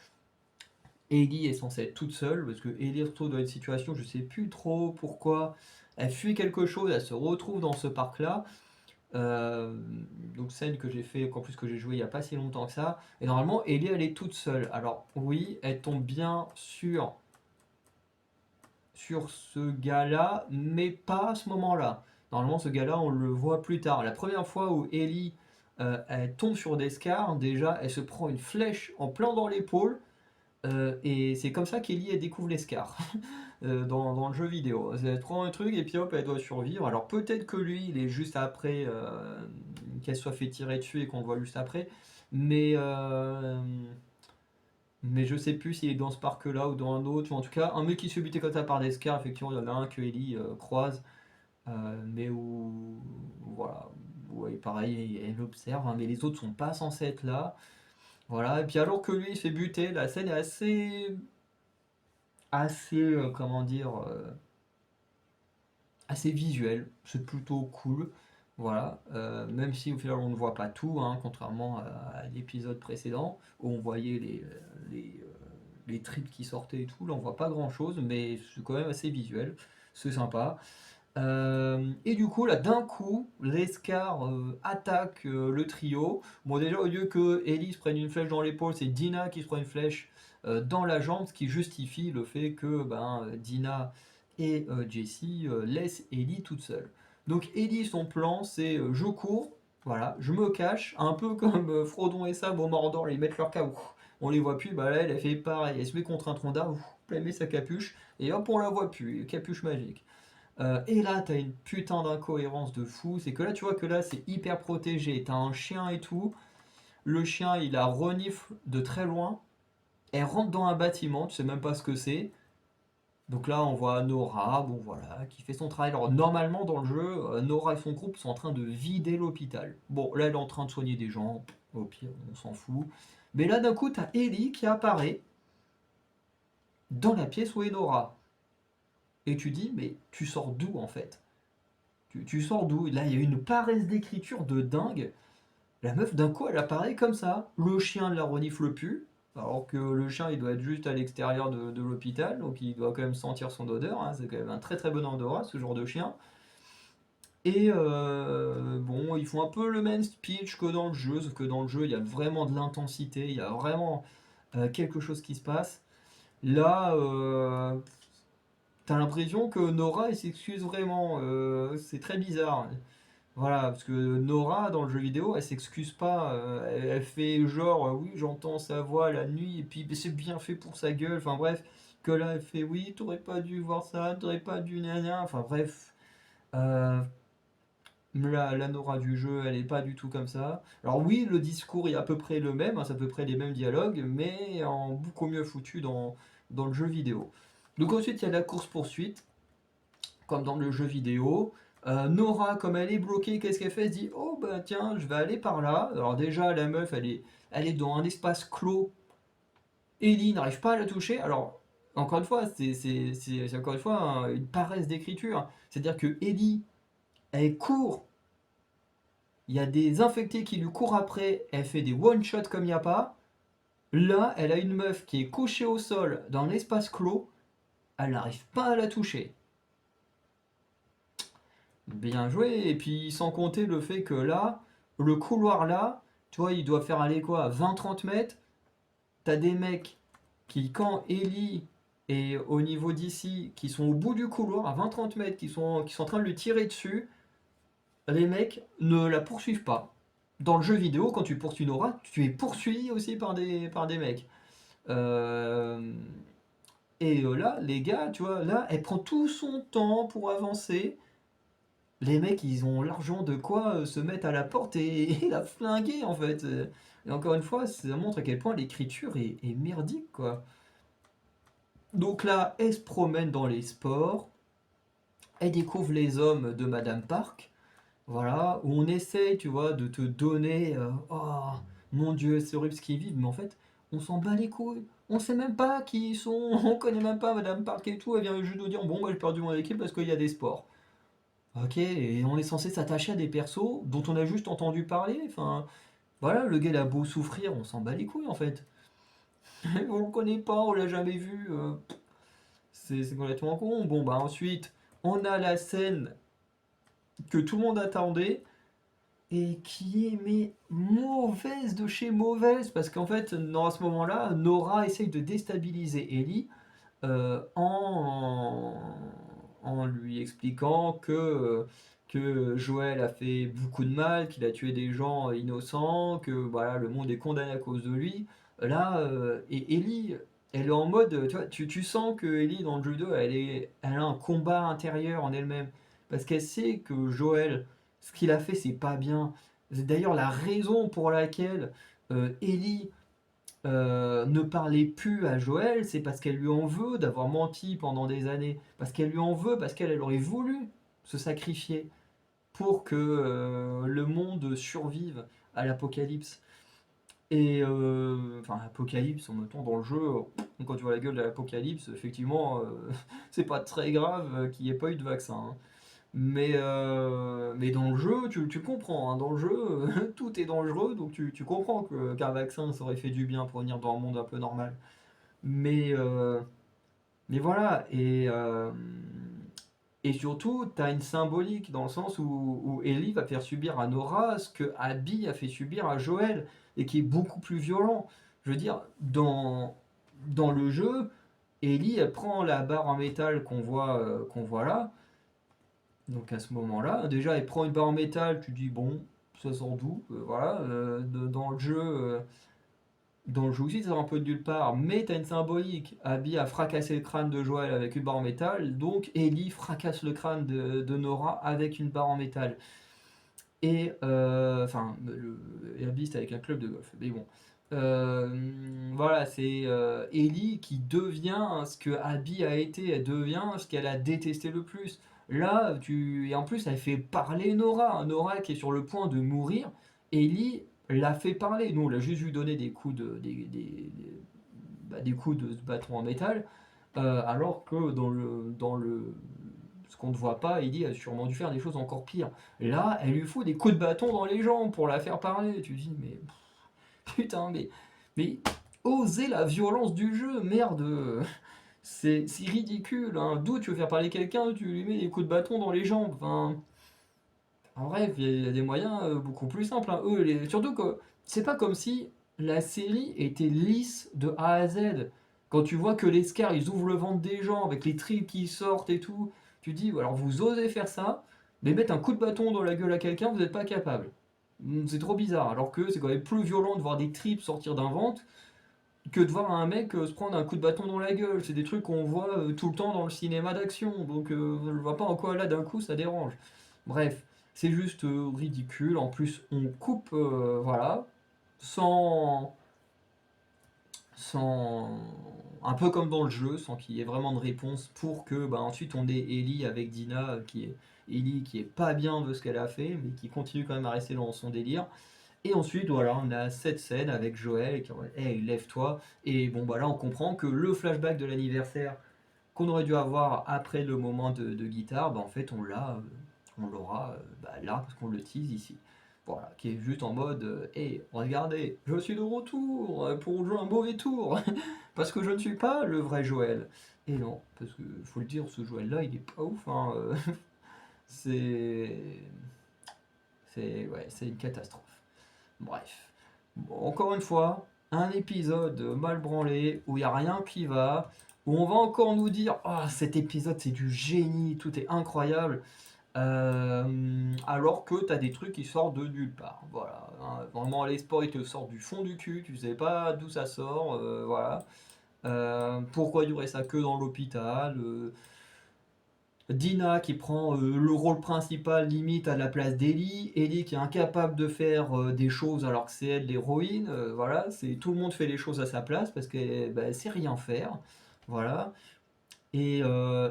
Ellie est censée être toute seule, parce que Ellie se retrouve dans une situation, je sais plus trop pourquoi. Elle fuit quelque chose, elle se retrouve dans ce parc-là. Euh, donc scène que j'ai fait, qu'en plus que j'ai joué il n'y a pas si longtemps que ça. Et normalement, Ellie, elle est toute seule. Alors oui, elle tombe bien sur ce gars-là, mais pas à ce moment-là. Normalement, ce gars-là, on le voit plus tard. La première fois où Ellie elle tombe sur Descar, déjà, elle se prend une flèche en plein dans l'épaule. Et c'est comme ça qu'Ellie elle découvre les scars dans le jeu vidéo. Elle prend un truc et puis hop, elle doit survivre. Alors peut-être que lui, il est juste après qu'elle soit fait tirer dessus et qu'on le voit juste après. Mais, euh, mais je sais plus s'il est dans ce parc-là ou dans un autre. En tout cas, un mec qui se fait buter comme ça par des scars, effectivement, il y en a un que Ellie croise. Mais où, voilà, ouais, pareil, elle observe, hein, mais les autres sont pas censés être là. Voilà, et puis alors que lui il se fait buter, la scène est assez, comment dire, assez visuel, c'est plutôt cool. Voilà, même si au final on ne voit pas tout, hein, contrairement à l'épisode précédent où on voyait les, euh, les tripes qui sortaient et tout, là on voit pas grand chose, mais c'est quand même assez visuel, c'est sympa. Et du coup, là d'un coup, l'Escar attaque le trio. Bon, déjà, au lieu que Ellie se prenne une flèche dans l'épaule, c'est Dina qui se prend une flèche dans la jambe, ce qui justifie le fait que Dina et Jessie laissent Ellie toute seule. Donc, Ellie, son plan, c'est je cours, voilà, je me cache, un peu comme Frodon et Sam au Mordor, ils mettent leur cas, on les voit plus, bah là, elle fait pareil, elle se met contre un tronc d'arbre, elle met sa capuche, et hop, on la voit plus, capuche magique. Et là, t'as une putain d'incohérence de fou. C'est que là, tu vois que là, c'est hyper protégé. T'as un chien et tout. Le chien, il la renifle de très loin. Elle rentre dans un bâtiment, tu sais même pas ce que c'est. Donc là, on voit Nora, bon voilà, qui fait son travail. Alors normalement, dans le jeu, Nora et son groupe sont en train de vider l'hôpital. Bon, là, elle est en train de soigner des gens. Au pire, on s'en fout. Mais là, d'un coup, t'as Ellie qui apparaît dans la pièce où est Nora. Et tu dis, mais tu sors d'où en fait? Tu sors d'où? Là, il y a une paresse d'écriture de dingue. La meuf, d'un coup, elle apparaît comme ça. Le chien ne la renifle plus. Alors que le chien, il doit être juste à l'extérieur de l'hôpital. Donc il doit quand même sentir son odeur, hein. C'est quand même un très très bon odorat, ce genre de chien. Et bon, ils font un peu le même speech que dans le jeu. Sauf que dans le jeu, il y a vraiment de l'intensité. Il y a vraiment quelque chose qui se passe. Là, t'as l'impression que Nora, elle s'excuse vraiment. C'est très bizarre. Voilà, parce que Nora, dans le jeu vidéo, elle s'excuse pas. Elle fait genre, oui, j'entends sa voix la nuit, et puis mais c'est bien fait pour sa gueule. Enfin bref, que là, elle fait, oui, t'aurais pas dû voir ça, t'aurais pas dû nana. Enfin bref, euh, la Nora du jeu, elle est pas du tout comme ça. Alors oui, le discours est à peu près le même, hein, c'est à peu près les mêmes dialogues, mais en beaucoup mieux foutu dans le jeu vidéo. Donc ensuite, il y a la course-poursuite comme dans le jeu vidéo. Nora, comme elle est bloquée, qu'est-ce qu'elle fait? Elle se dit, oh bah tiens, je vais aller par là. Alors déjà, la meuf, elle est dans un espace clos. Ellie n'arrive pas à la toucher. Alors, encore une fois, c'est encore une fois une paresse d'écriture. C'est-à-dire que Ellie, elle court. Il y a des infectés qui lui courent après. Elle fait des one-shots comme il n'y a pas. Là, elle a une meuf qui est couchée au sol dans l'espace clos. Elle n'arrive pas à la toucher. Bien joué, et puis sans compter le fait que là, le couloir là, tu vois, il doit faire aller quoi, 20-30 mètres. T'as des mecs qui, quand Ellie est au niveau d'ici, qui sont au bout du couloir, à 20-30 mètres, qui sont en train de lui tirer dessus, les mecs ne la poursuivent pas. Dans le jeu vidéo, quand tu poursuis Nora, tu es poursuivi aussi par des mecs. Euh, et là, les gars, tu vois, là, elle prend tout son temps pour avancer. Les mecs, ils ont l'argent de quoi se mettre à la porte et la flinguer en fait. Et encore une fois, ça montre à quel point l'écriture est merdique quoi. Donc là, elle se promène dans les sports, elle découvre les hommes de Madame Park, voilà, où on essaye, tu vois, de te donner, oh mon Dieu, c'est horrible ce qu'ils vivent, mais en fait, on s'en bat les couilles. On sait même pas qui ils sont, on connaît même pas Madame Park et tout, elle vient juste nous dire, bon, moi j'ai perdu mon équipe parce qu'il y a des sports. Ok, et on est censé s'attacher à des persos dont on a juste entendu parler. Enfin, voilà, le gars il a beau souffrir, on s'en bat les couilles en fait. On le connaît pas, on l'a jamais vu. C'est complètement con. Bon, bah ensuite, on a la scène que tout le monde attendait et qui est mais mauvaise de chez mauvaise parce qu'en fait, à ce moment-là, Nora essaye de déstabiliser Ellie en lui expliquant que Joël a fait beaucoup de mal, qu'il a tué des gens innocents, que voilà, le monde est condamné à cause de lui. Là, et Ellie, elle est en mode, tu vois, tu sens que Ellie dans le jeu 2, elle a un combat intérieur en elle-même. Parce qu'elle sait que Joël, ce qu'il a fait, c'est pas bien. C'est d'ailleurs la raison pour laquelle Ellie ne parlait plus à Joël, c'est parce qu'elle lui en veut d'avoir menti pendant des années. Parce qu'elle lui en veut, parce qu'elle aurait voulu se sacrifier pour que le monde survive à l'apocalypse. Et enfin, l'apocalypse, en même temps, dans le jeu, quand tu vois la gueule de l'apocalypse, effectivement, c'est pas très grave qu'il n'y ait pas eu de vaccin, hein. Mais dans le jeu, tu comprends, hein, dans le jeu, tout est dangereux, donc tu comprends qu'un vaccin, ça aurait fait du bien pour venir dans un monde un peu normal. Mais, euh, mais voilà, et surtout, tu as une symbolique dans le sens où Ellie va faire subir à Nora ce que Abby a fait subir à Joël, et qui est beaucoup plus violent. Je veux dire, dans le jeu, Ellie, elle prend la barre en métal qu'on voit là, donc à ce moment-là, déjà, elle prend une barre en métal, tu dis bon, ça sort d'où? Voilà, dans le jeu aussi, ça sort un peu de nulle part, mais t'as une symbolique. Abby a fracassé le crâne de Joël avec une barre en métal, donc Ellie fracasse le crâne de Nora avec une barre en métal. Et enfin, Abby c'était avec un club de golf, mais bon. Voilà, c'est Ellie qui devient ce que Abby a été, elle devient ce qu'elle a détesté le plus. Là, et en plus, elle fait parler Nora, Nora qui est sur le point de mourir. Ellie l'a fait parler. Nous, on l'a juste vu donner des coups des coups de bâton en métal, alors que ce qu'on ne voit pas, Ellie a sûrement dû faire des choses encore pires. Là, elle lui fout des coups de bâton dans les jambes pour la faire parler. Tu te dis, mais putain, mais osez la violence du jeu, merde. C'est ridicule, hein. D'où tu veux faire parler quelqu'un, tu lui mets des coups de bâton dans les jambes. Enfin, en bref, il y a des moyens beaucoup plus simples, hein. Surtout que c'est pas comme si la série était lisse de A à Z. Quand tu vois que les scars, ils ouvrent le ventre des gens avec les tripes qui sortent et tout, tu dis, alors vous osez faire ça, mais mettre un coup de bâton dans la gueule à quelqu'un, vous n'êtes pas capable. C'est trop bizarre, alors que c'est quand même plus violent de voir des tripes sortir d'un ventre que de voir un mec se prendre un coup de bâton dans la gueule. C'est des trucs qu'on voit tout le temps dans le cinéma d'action, donc je vois pas en quoi là d'un coup ça dérange. Bref, c'est juste ridicule. En plus, on coupe, voilà, sans, sans, un peu comme dans le jeu, sans qu'il y ait vraiment de réponse pour que, bah, ensuite on ait Ellie avec Dina, Ellie qui est pas bien de ce qu'elle a fait, mais qui continue quand même à rester dans son délire. Et ensuite, voilà, on a cette scène avec Joël qui est en mode, hey, lève-toi. Et bon, bah là, on comprend que le flashback de l'anniversaire qu'on aurait dû avoir après le moment de guitare, bah en fait, on l'aura bah, là, parce qu'on le tease ici. Voilà, qui est juste en mode, hey, regardez, je suis de retour pour jouer un mauvais tour, parce que je ne suis pas le vrai Joël. Et non, parce que faut le dire, ce Joël-là, il est pas ouf, hein, c'est, ouais, c'est une catastrophe. Bref. Bon, encore une fois, un épisode mal branlé, où il n'y a rien qui va, où on va encore nous dire ah, cet épisode c'est du génie, tout est incroyable, alors que tu as des trucs qui sortent de nulle part. Voilà, hein. Vraiment, les sports ils te sortent du fond du cul, tu sais pas d'où ça sort, voilà. Pourquoi il y aurait ça que dans l'hôpital? Dina qui prend le rôle principal limite à la place d'Ellie, Ellie qui est incapable de faire des choses alors que c'est elle l'héroïne, voilà, c'est tout le monde fait les choses à sa place parce qu'elle bah, elle sait rien faire, voilà. Et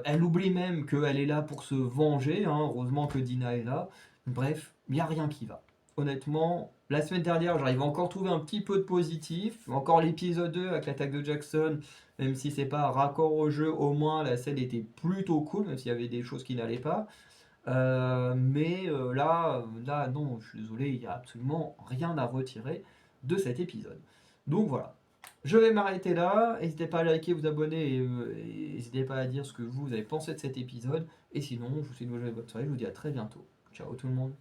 elle oublie même qu'elle est là pour se venger, hein, heureusement que Dina est là. Bref, il n'y a rien qui va. Honnêtement, la semaine dernière, j'arrive encore à trouver un petit peu de positif. Encore l'épisode 2 avec l'attaque de Jackson, même si c'est pas raccord au jeu, au moins la scène était plutôt cool, même s'il y avait des choses qui n'allaient pas. Là, non, je suis désolé, il n'y a absolument rien à retirer de cet épisode. Donc voilà. Je vais m'arrêter là. N'hésitez pas à liker, vous abonner et n'hésitez pas à dire ce que vous avez pensé de cet épisode. Et sinon, je vous souhaite une bonne soirée. Je vous dis à très bientôt. Ciao tout le monde.